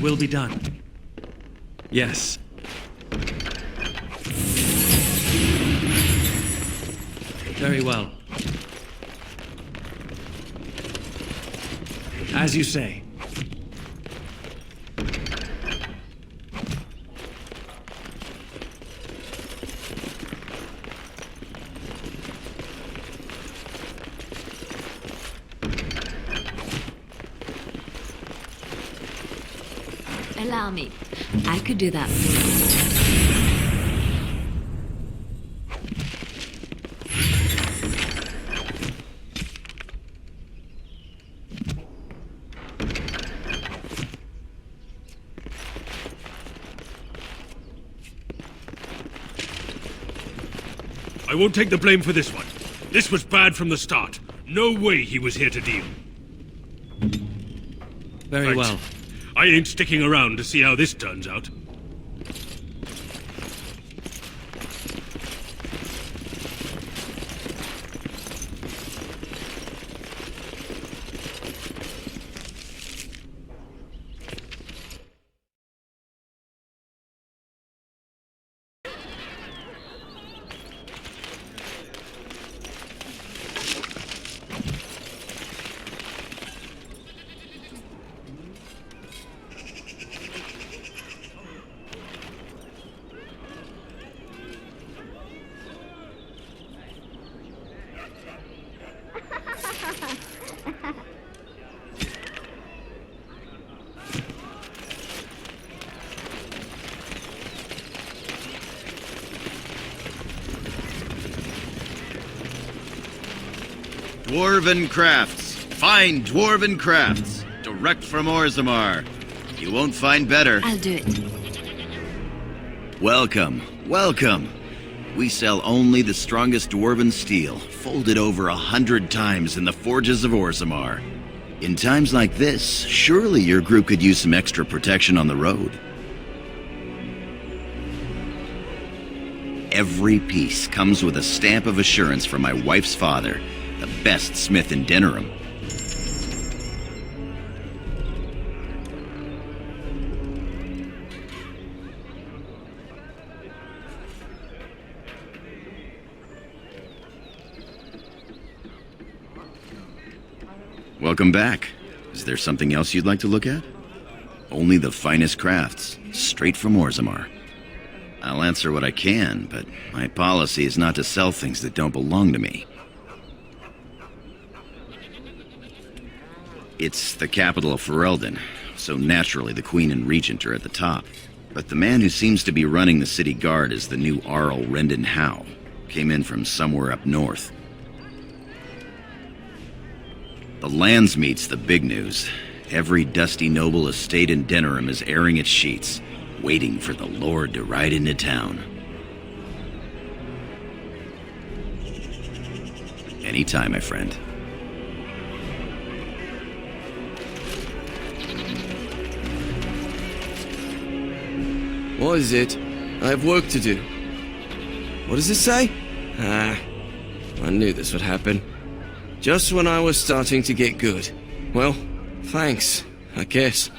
will be done. Yes. Very well. As you say. Allow me. I could do that for you. I won't take the blame for this one. This was bad from the start. No way he was here to deal. Very Right. well. I ain't sticking around to see how this turns out. Dwarven crafts. Fine dwarven crafts. Direct from Orzammar. You won't find better. I'll do it. Welcome, welcome. We sell only the strongest dwarven steel, folded over 100 times in the forges of Orzammar. In times like this, surely your group could use some extra protection on the road. Every piece comes with a stamp of assurance from my wife's father, the best smith in Denerim. Welcome back. Is there something else you'd like to look at? Only the finest crafts, straight from Orzammar. I'll answer what I can, but my policy is not to sell things that don't belong to me. It's the capital of Ferelden, so naturally the Queen and Regent are at the top. But the man who seems to be running the city guard is the new Arl Rendon Howe. Came in from somewhere up north. The Landsmeet's the big news. Every dusty noble estate in Denerim is airing its sheets, waiting for the Lord to ride into town. Anytime, my friend. What is it? I have work to do. What does it say? Ah, I knew this would happen. Just when I was starting to get good. Well, thanks, I guess.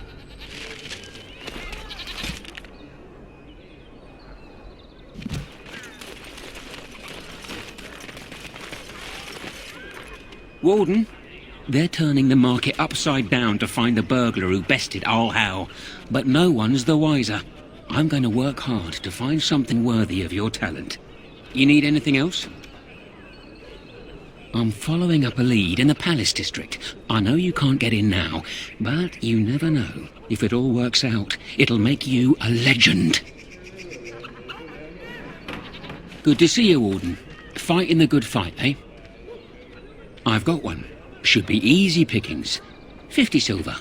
Warden, they're turning the market upside down to find the burglar who bested Arl Howe, but no one's the wiser. I'm going to work hard to find something worthy of your talent. You need anything else? I'm following up a lead in the Palace District. I know you can't get in now, but you never know. If it all works out, it'll make you a legend. Good to see you, Warden. Fighting the good fight, eh? I've got one. Should be easy pickings. 50 silver.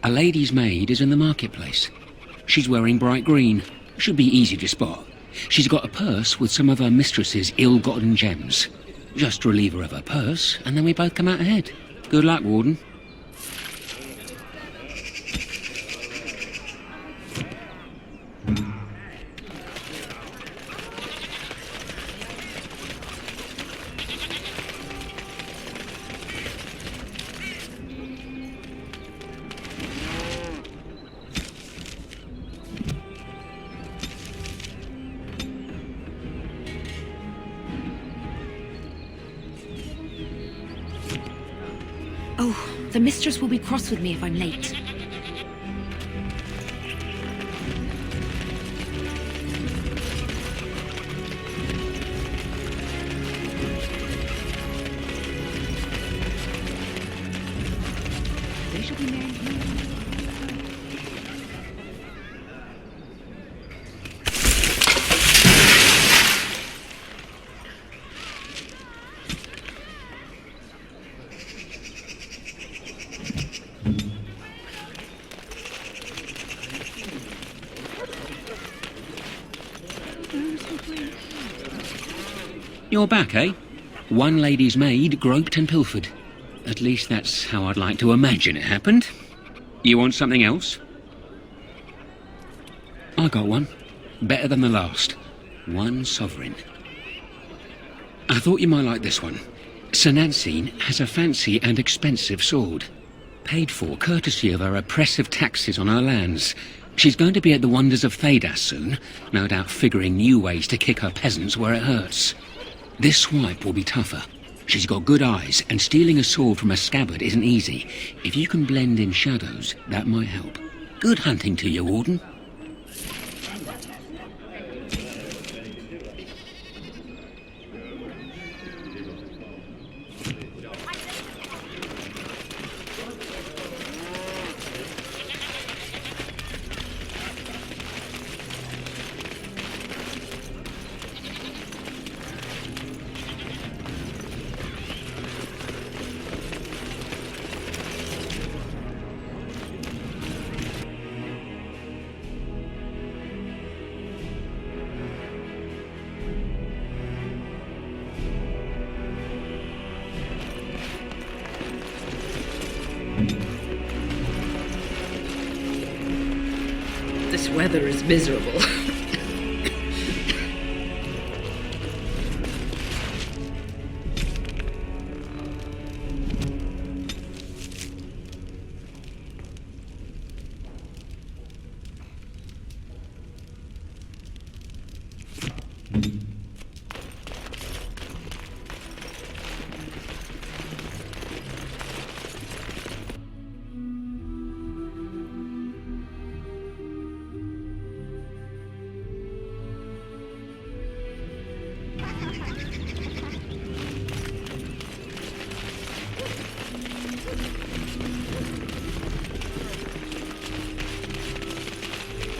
A lady's maid is in the marketplace. She's wearing bright green. Should be easy to spot. She's got a purse with some of her mistress's ill-gotten gems. Just relieve her of her purse, and then we both come out ahead. Good luck, Warden. Oh, the mistress will be cross with me if I'm late. They shall be married. You're back, eh? One lady's maid groped and pilfered. At least that's how I'd like to imagine it happened. You want something else? I got one. Better than the last. 1 sovereign. I thought you might like this one. Sir Nancine has a fancy and expensive sword. Paid for courtesy of her oppressive taxes on her lands. She's going to be at the wonders of Thedas soon, no doubt figuring new ways to kick her peasants where it hurts. This swipe will be tougher. She's got good eyes, and stealing a sword from a scabbard isn't easy. If you can blend in shadows, that might help. Good hunting to you, Warden. This weather is miserable.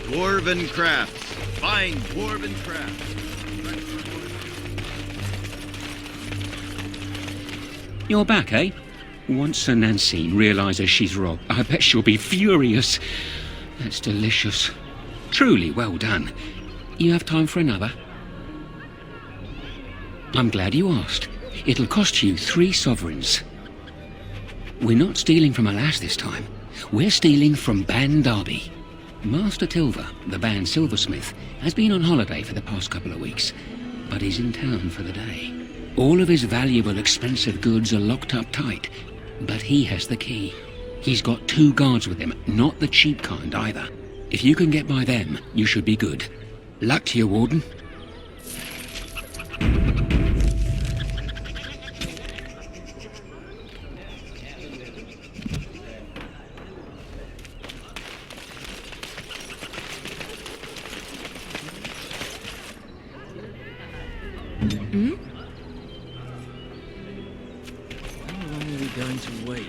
Dwarven crafts. Fine dwarven crafts. You're back, eh? Once Sir Nancine realises she's robbed, I bet she'll be furious. That's delicious. Truly well done. You have time for another? I'm glad you asked. It'll cost you 3 sovereigns. We're not stealing from a lass this time. We're stealing from Ban Derby. Master Tilver, the band silversmith, has been on holiday for the past couple of weeks, but he's in town for the day. All of his valuable, expensive goods are locked up tight, but he has the key. He's got 2 guards with him, not the cheap kind either. If you can get by them, you should be good. Luck to you, Warden. Going to wait.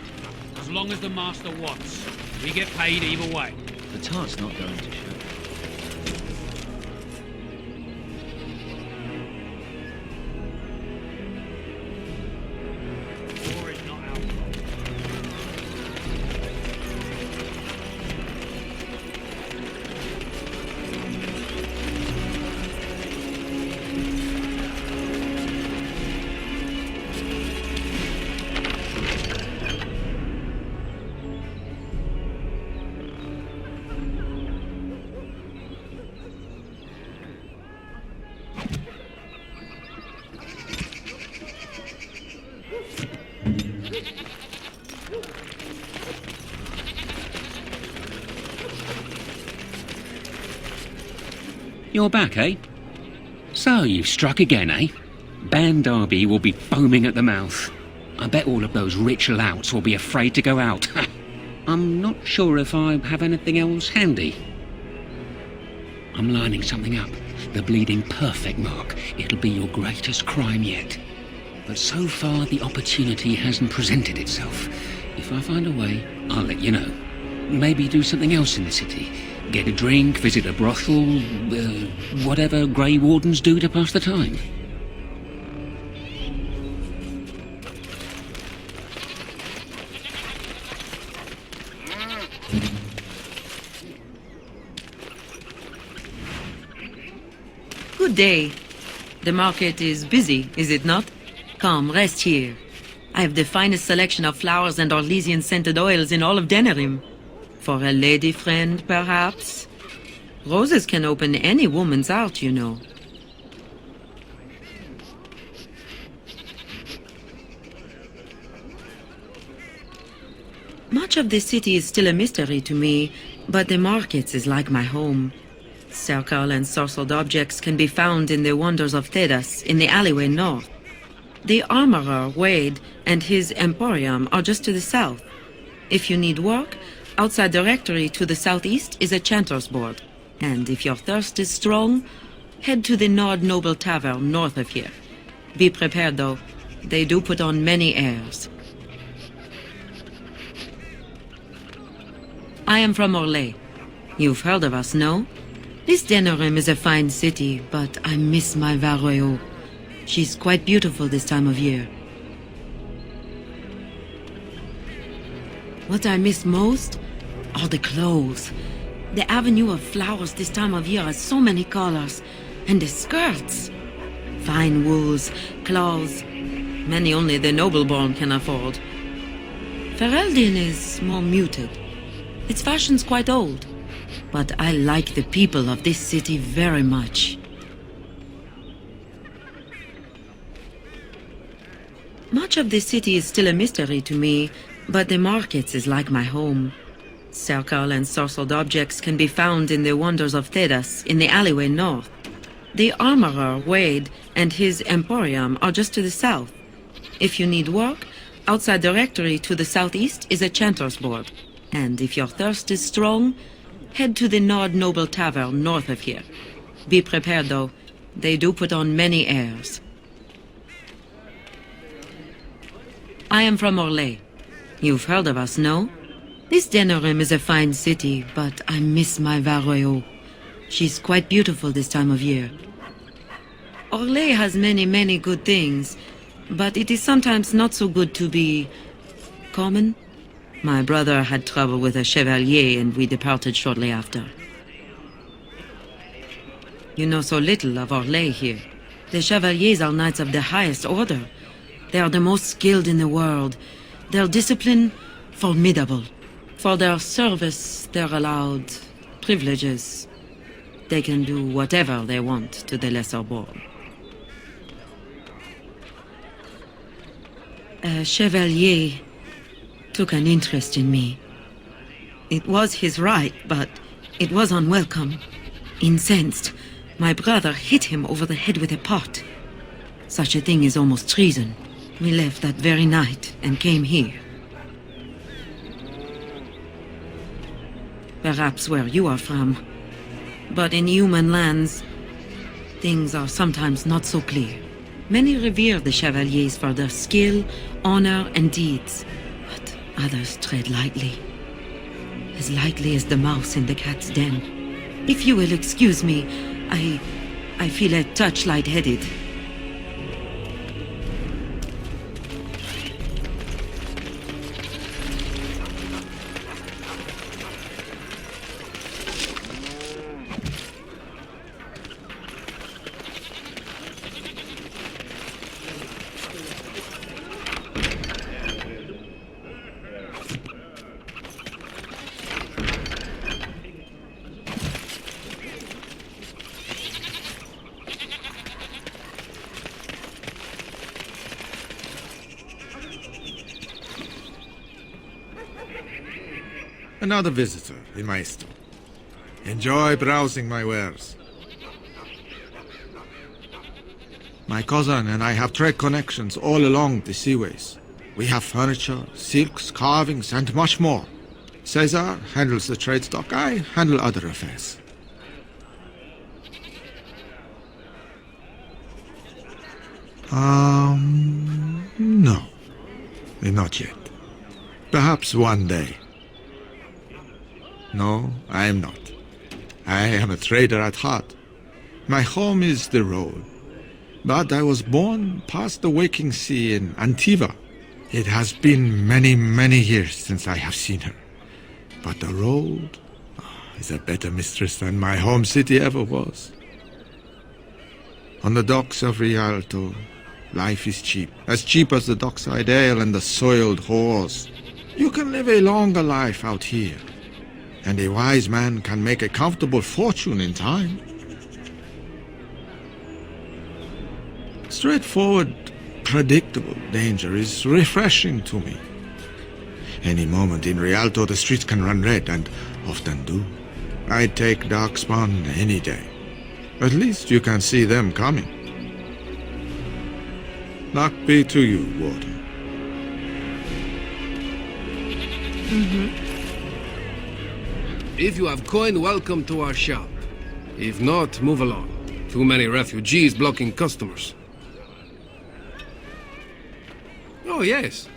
As long as the master wants. We get paid either way. The tart's not going to show. War is not our fault. You're back, eh? So you've struck again, eh? Ban Derby will be foaming at the mouth. I bet all of those rich louts will be afraid to go out. I'm not sure if I have anything else handy. I'm lining something up. The bleeding perfect mark. It'll be your greatest crime yet. But so far, the opportunity hasn't presented itself. If I find a way, I'll let you know. Maybe do something else in the city. Get a drink, visit a brothel, whatever Grey Wardens do to pass the time. Good day. The market is busy, is it not? Come, rest here. I have the finest selection of flowers and Orlesian-scented oils in all of Denerim. For a lady friend, perhaps? Roses can open any woman's heart, you know. Much of the city is still a mystery to me, but the markets is like my home. Circle and sorcered objects can be found in the wonders of Thedas, in the alleyway north. The armorer, Wade, and his emporium are just to the south. If you need work, outside the rectory to the southeast is a chanter's board. And if your thirst is strong, head to the Nord Noble Tavern north of here. Be prepared, though. They do put on many airs. I am from Orlais. You've heard of us, no? This Denerim is a fine city, but I miss my Varroyo. She's quite beautiful this time of year. What I miss most are the clothes. The avenue of flowers this time of year has so many colors. And the skirts. Fine wools, cloths. Many only the noble-born can afford. Ferelden is more muted. Its fashion's quite old. But I like the people of this city very much. Much of the city is still a mystery to me, but the markets is like my home. Circle and sorcered objects can be found in the wonders of Thedas, in the alleyway north. The armorer, Wade, and his emporium are just to the south. If you need work, outside the rectory to the southeast is a chanter's board. And if your thirst is strong, head to the Nord Noble Tavern north of here. Be prepared, though. They do put on many airs. I am from Orlais. You've heard of us, no? This Denerim is a fine city, but I miss my Varroyo. She's quite beautiful this time of year. Orlais has many good things, but it is sometimes not so good to be common. My brother had trouble with a chevalier and we departed shortly after. You know so little of Orlais here. The chevaliers are knights of the highest order. They are the most skilled in the world. Their discipline, formidable. For their service, they're allowed privileges. They can do whatever they want to the lesser born. A chevalier took an interest in me. It was his right, but it was unwelcome. Incensed, my brother hit him over the head with a pot. Such a thing is almost treason. We left that very night and came here. Perhaps where you are from. But in human lands, things are sometimes not so clear. Many revere the chevaliers for their skill, honor, and deeds. But others tread lightly. As lightly as the mouse in the cat's den. If you will excuse me, I feel a touch lightheaded. Another visitor, the Maestro. Enjoy browsing my wares. My cousin and I have trade connections all along the seaways. We have furniture, silks, carvings, and much more. Caesar handles the trade stock, I handle other affairs. No. Not yet. Perhaps one day. No, I am not. I am a trader at heart. My home is the road. But I was born past the waking sea in Antiva. It has been many, many years since I have seen her. But the road is a better mistress than my home city ever was. On the docks of Rialto, life is cheap. As cheap as the dockside ale and the soiled whores. You can live a longer life out here. And a wise man can make a comfortable fortune in time. Straightforward, predictable danger is refreshing to me. Any moment in Rialto the streets can run red, and often do. I'd take Darkspawn any day. At least you can see them coming. Luck be to you, Warden. If you have coin, welcome to our shop. If not, move along. Too many refugees blocking customers. Oh, yes.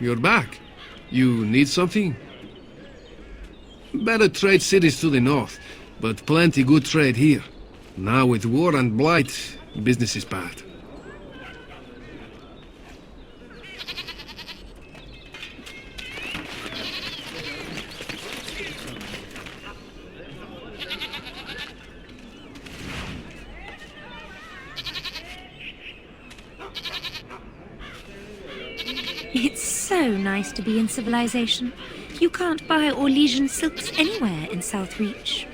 You're back. You need something? Better trade cities to the north, but plenty good trade here. Now with war and blight, business is bad. It's so nice to be in civilization. You can't buy Orlesian silks anywhere in Southreach.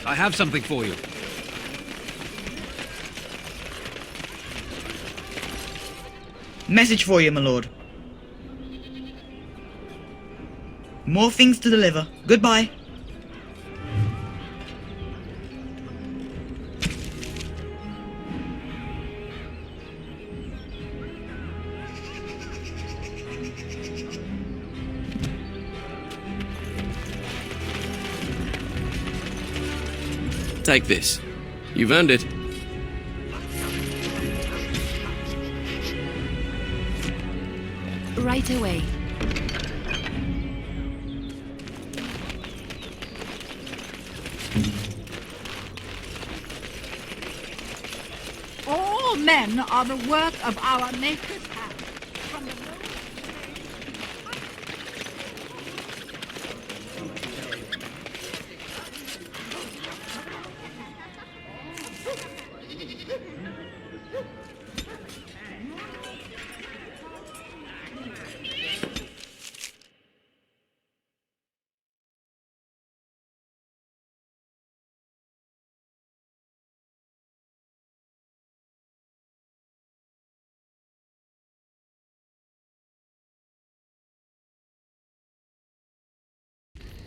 I have something for you. Message for you, my lord. More things to deliver. Goodbye. Take this. You've earned it. Right away. All men are the work of our Maker's hand. From the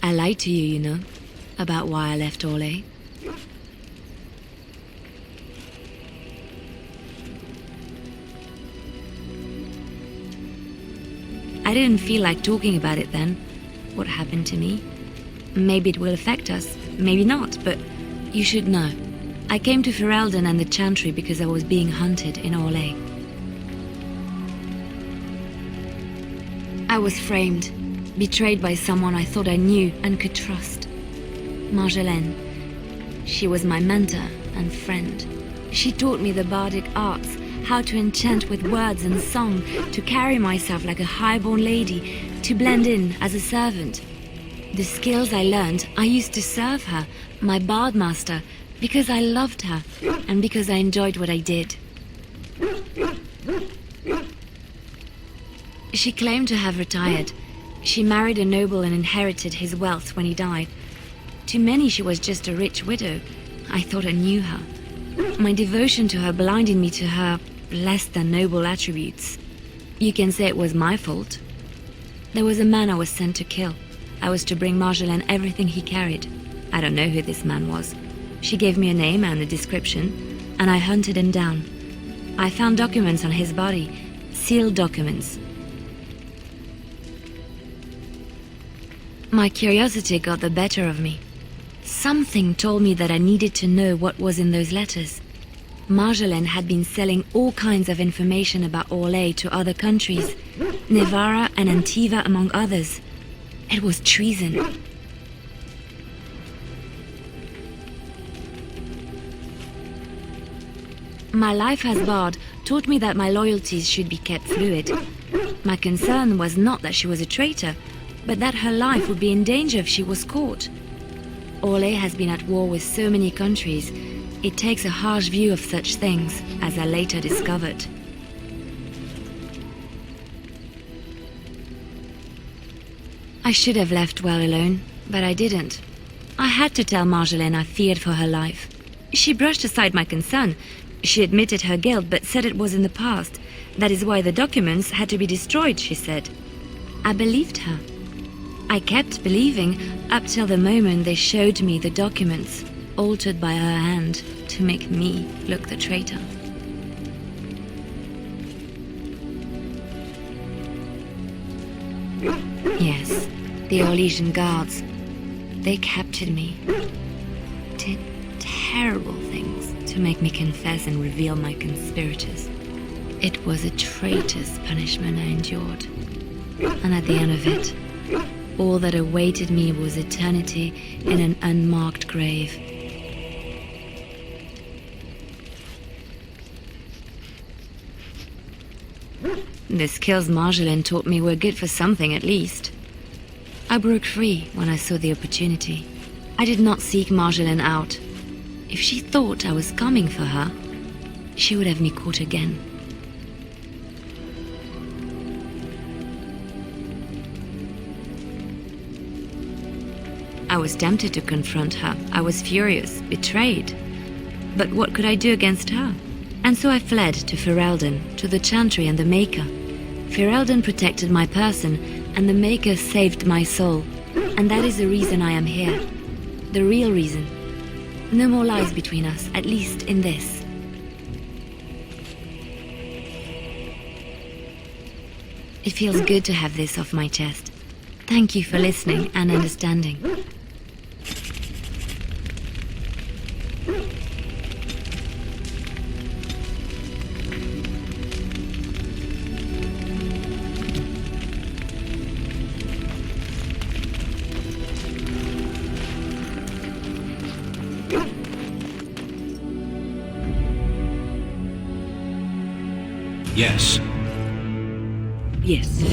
I lied to you, you know, about why I left Orlais. I didn't feel like talking about it then, what happened to me. Maybe it will affect us, maybe not, but you should know. I came to Ferelden and the Chantry because I was being hunted in Orlais. I was framed. Betrayed by someone I thought I knew and could trust. Marjolaine. She was my mentor and friend. She taught me the bardic arts, how to enchant with words and song, to carry myself like a highborn lady, to blend in as a servant. The skills I learned, I used to serve her, my bard master, because I loved her, and because I enjoyed what I did. She claimed to have retired. She married a noble and inherited his wealth when he died. To many she was just a rich widow. I thought I knew her. My devotion to her blinded me to her less than noble attributes. You can say it was my fault. There was a man I was sent to kill. I was to bring Marjolaine everything he carried. I don't know who this man was. She gave me a name and a description, and I hunted him down. I found documents on his body, sealed documents. My curiosity got the better of me. Something told me that I needed to know what was in those letters. Marjolaine had been selling all kinds of information about Orlais to other countries, Nevara and Antiva among others. It was treason. My life as bard taught me that my loyalties should be kept fluid. My concern was not that she was a traitor, but that her life would be in danger if she was caught. Orlais has been at war with so many countries. It takes a harsh view of such things, as I later discovered. I should have left well alone, but I didn't. I had to tell Marjolaine I feared for her life. She brushed aside my concern. She admitted her guilt, but said it was in the past. That is why the documents had to be destroyed, she said. I believed her. I kept believing up till the moment they showed me the documents, altered by her hand to make me look the traitor. Yes, the Orlesian guards. They captured me. Did terrible things to make me confess and reveal my conspirators. It was a traitor's punishment I endured. And at the end of it, all that awaited me was eternity in an unmarked grave. The skills Marjolaine taught me were good for something at least. I broke free when I saw the opportunity. I did not seek Marjolaine out. If she thought I was coming for her, she would have me caught again. I was tempted to confront her. I was furious, betrayed. But what could I do against her? And so I fled to Ferelden, to the Chantry and the Maker. Ferelden protected my person, and the Maker saved my soul. And that is the reason I am here. The real reason. No more lies between us, at least in this. It feels good to have this off my chest. Thank you for listening and understanding. Yes. Yes.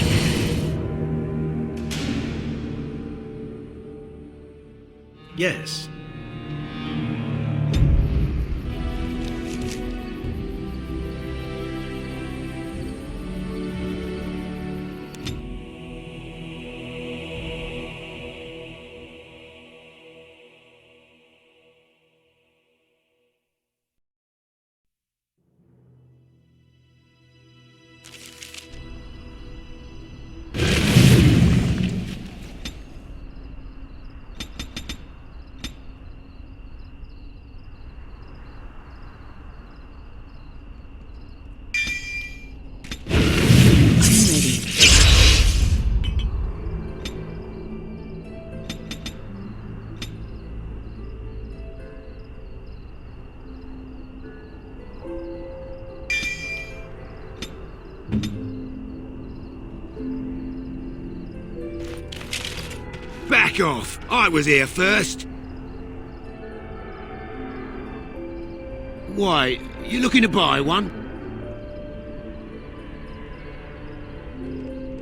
Yes. Back off! I was here first! Why, you looking to buy one?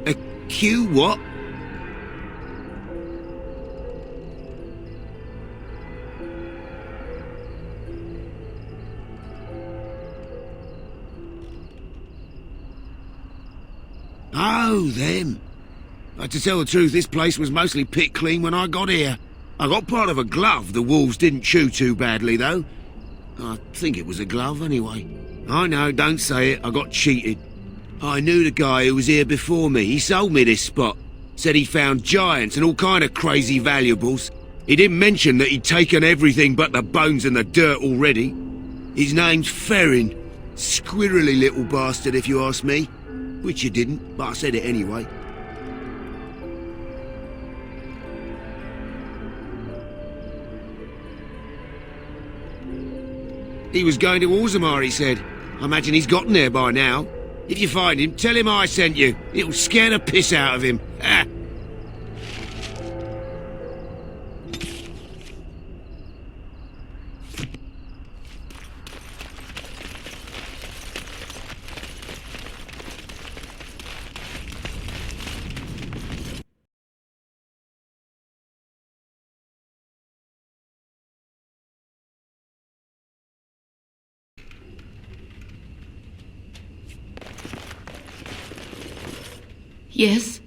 A Q what? Oh, them. To tell the truth, this place was mostly picked clean when I got here. I got part of a glove the wolves didn't chew too badly, though. I think it was a glove, anyway. I know, don't say it, I got cheated. I knew the guy who was here before me. He sold me this spot. Said he found giants and all kind of crazy valuables. He didn't mention that he'd taken everything but the bones and the dirt already. His name's Ferrin. Squirrely little bastard, if you ask me. Which you didn't, but I said it anyway. He was going to Orzammar, he said. I imagine he's gotten there by now. If you find him, tell him I sent you. It'll scare the piss out of him. Ha! Yes?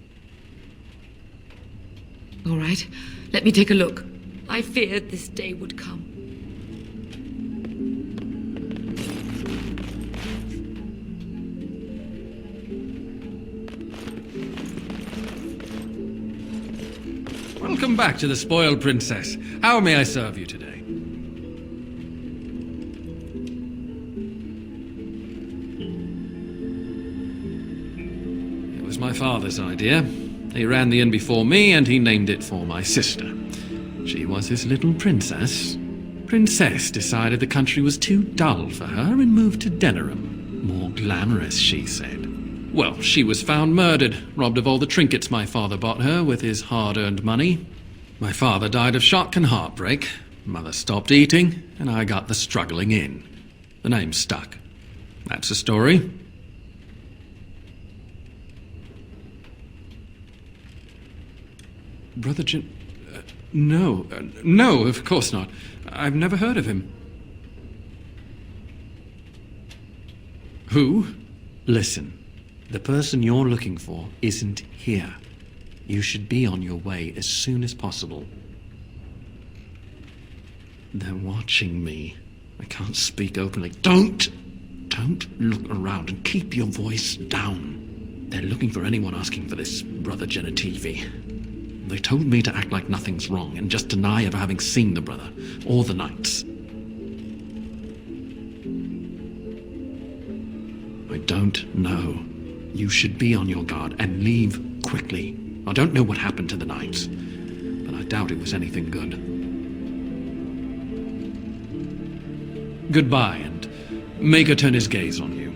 All right, let me take a look. I feared this day would come. Welcome back to the Spoiled Princess. How may I serve you today? It was my father's idea. He ran the inn before me, and he named it for my sister. She was his little princess. Princess decided the country was too dull for her and moved to Denerim. More glamorous, she said. Well, she was found murdered, robbed of all the trinkets my father bought her with his hard-earned money. My father died of shock and heartbreak. Mother stopped eating, and I got the struggling inn. The name stuck. That's the story. Brother No, of course not. I've never heard of him. Who? Listen, the person you're looking for isn't here. You should be on your way as soon as possible. They're watching me. I can't speak openly. Don't look around and keep your voice down. They're looking for anyone asking for this Brother Genetivi. They told me to act like nothing's wrong and just deny ever having seen the brother or the knights. I don't know. You should be on your guard and leave quickly. I don't know what happened to the knights, but I doubt it was anything good. Goodbye, and make her turn his gaze on you.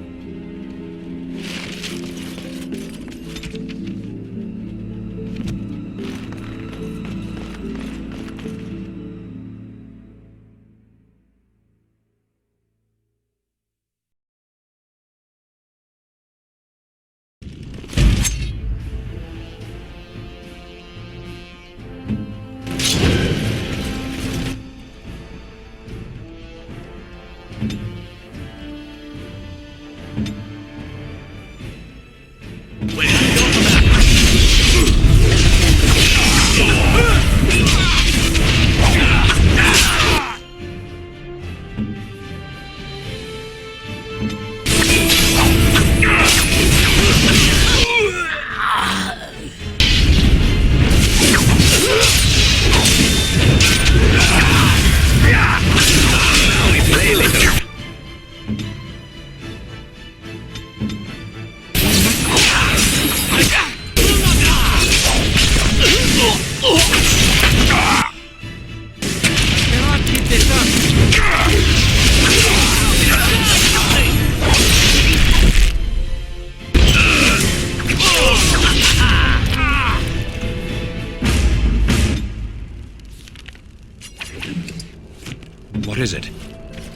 What is it?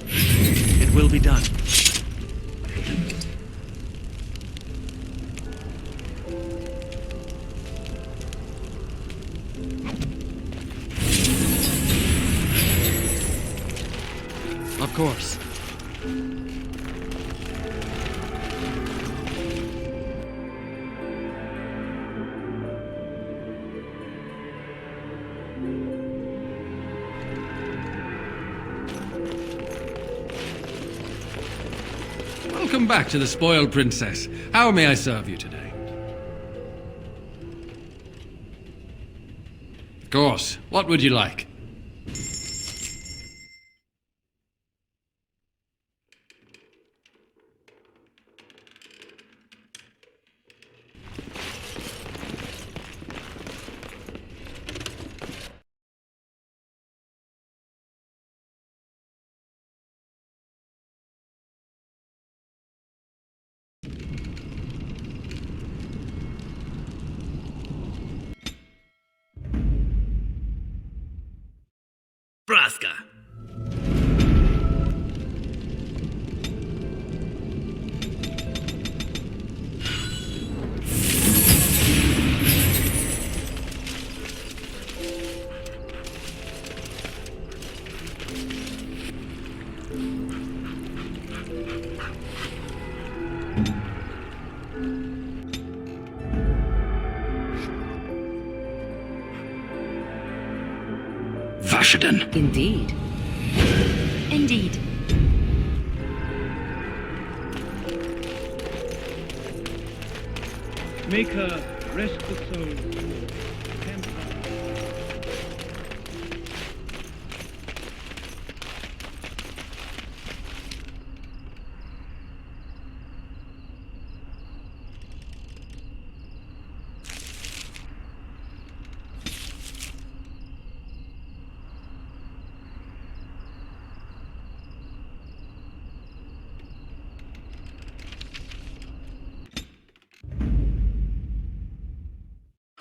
It will be done. Of course. Welcome back to the Spoiled Princess. How may I serve you today? Of course. What would you like? Braska. Vashaden. Indeed. Indeed. Make her rest the soul.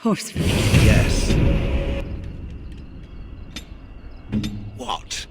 Horsefoot. Yes. What?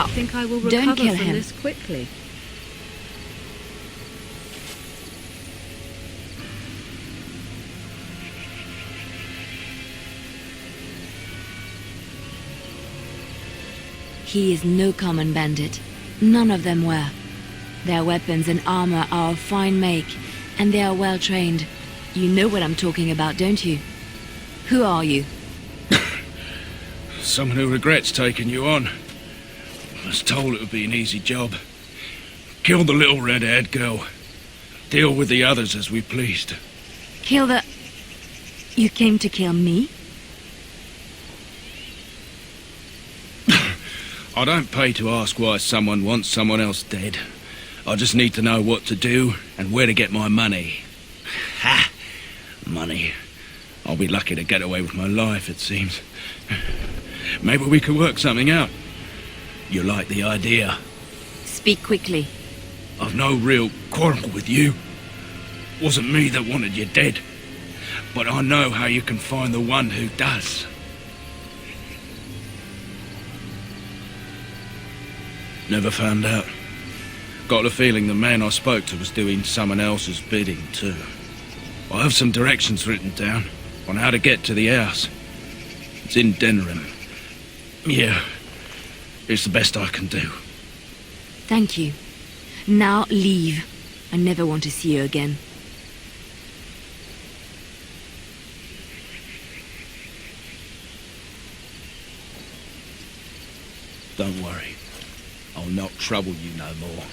No, think I will don't recover kill from him. this quickly. He is no common bandit. None of them were. Their weapons and armor are of fine make, and they are well trained. You know what I'm talking about, don't you? Who are you? Someone who regrets taking you on. I was told it would be an easy job. Kill the little red-haired girl. Deal with the others as we pleased. Kill the... You came to kill me? I don't pay to ask why someone wants someone else dead. I just need to know what to do and where to get my money. Ha! Money. I'll be lucky to get away with my life, it seems. Maybe we could work something out. You like the idea? Speak quickly. I've no real quarrel with you. Wasn't me that wanted you dead. But I know how you can find the one who does. Never found out. Got the feeling the man I spoke to was doing someone else's bidding too. I have some directions written down on how to get to the house. It's in Denerim. Yeah, it's the best I can do. Thank you. Now leave. I never want to see you again. Don't worry. I'll not trouble you no more.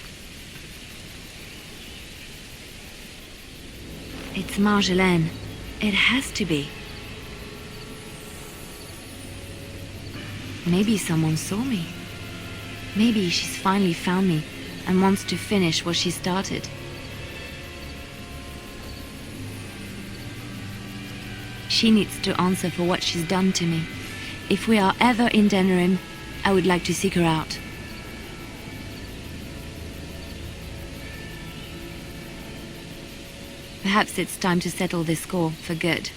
It's Marjolaine. It has to be. Maybe someone saw me. Maybe she's finally found me and wants to finish what she started. She needs to answer for what she's done to me. If we are ever in Denerim, I would like to seek her out. Perhaps it's time to settle this score for good.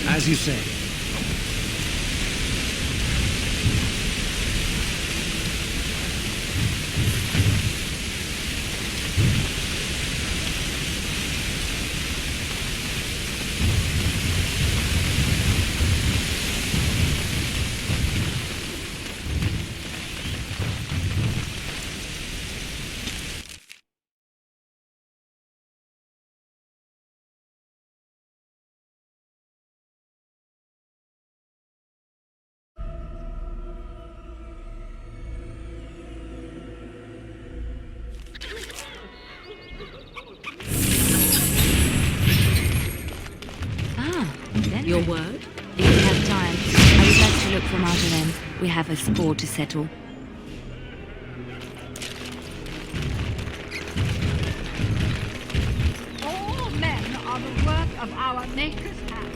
As you say. Your word? If you have time, I would like to look for Marjolaine. We have a score to settle. All men are the work of our Maker's hand.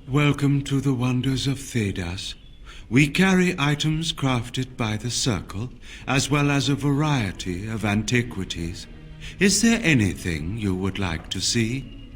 Welcome to the wonders of Thedas. We carry items crafted by the Circle, as well as a variety of antiquities. Is there anything you would like to see?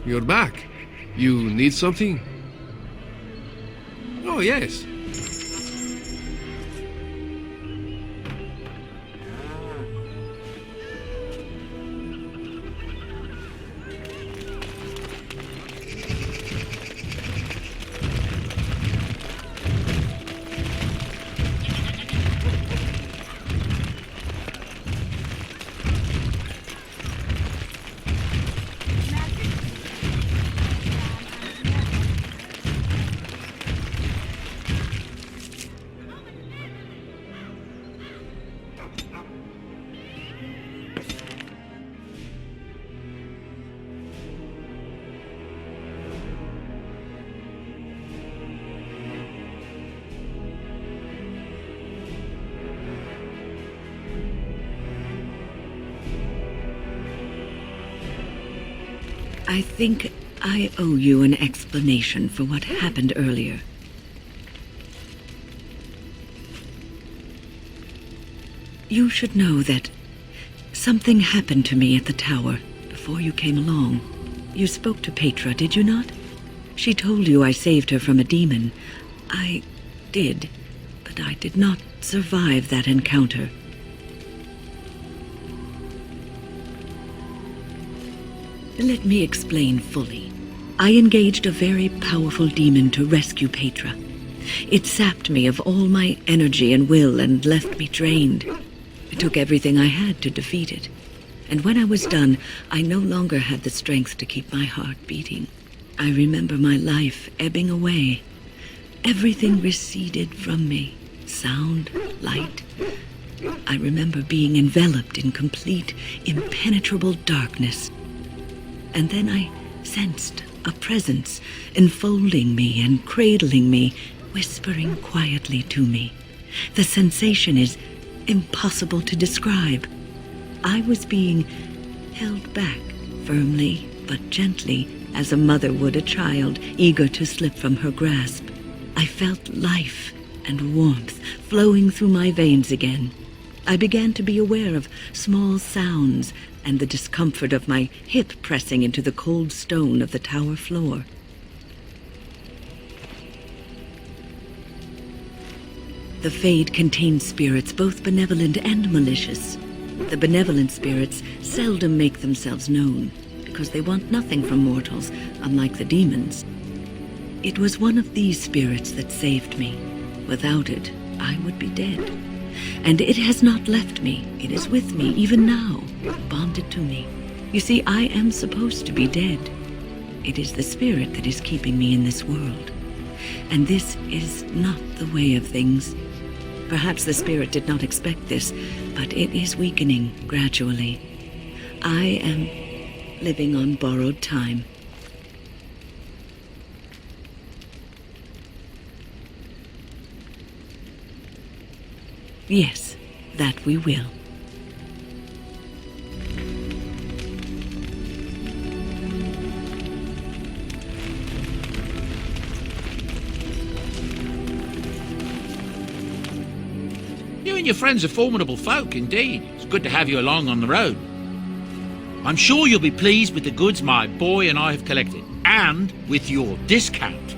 You're back. You need something? Oh, yes. I think I owe you an explanation for what happened earlier. You should know that something happened to me at the tower before you came along. You spoke to Petra, did you not? She told you I saved her from a demon. I did, but I did not survive that encounter. Let me explain fully. I engaged a very powerful demon to rescue Petra. It sapped me of all my energy and will and left me drained. It took everything I had to defeat it. And when I was done, I no longer had the strength to keep my heart beating. I remember my life ebbing away. Everything receded from me. Sound, light. I remember being enveloped in complete, impenetrable darkness. And then I sensed a presence enfolding me and cradling me, whispering quietly to me. The sensation is impossible to describe. I was being held back firmly but gently, as a mother would a child eager to slip from her grasp. I felt life and warmth flowing through my veins again. I began to be aware of small sounds and the discomfort of my hip pressing into the cold stone of the tower floor. The Fade contains spirits both benevolent and malicious. The benevolent spirits seldom make themselves known, because they want nothing from mortals, unlike the demons. It was one of these spirits that saved me. Without it, I would be dead. And it has not left me. It is with me, even now, bonded to me. You see, I am supposed to be dead. It is the spirit that is keeping me in this world. And this is not the way of things. Perhaps the spirit did not expect this, but it is weakening gradually. I am living on borrowed time. Yes, that we will. You and your friends are formidable folk, indeed. It's good to have you along on the road. I'm sure you'll be pleased with the goods my boy and I have collected, and with your discount.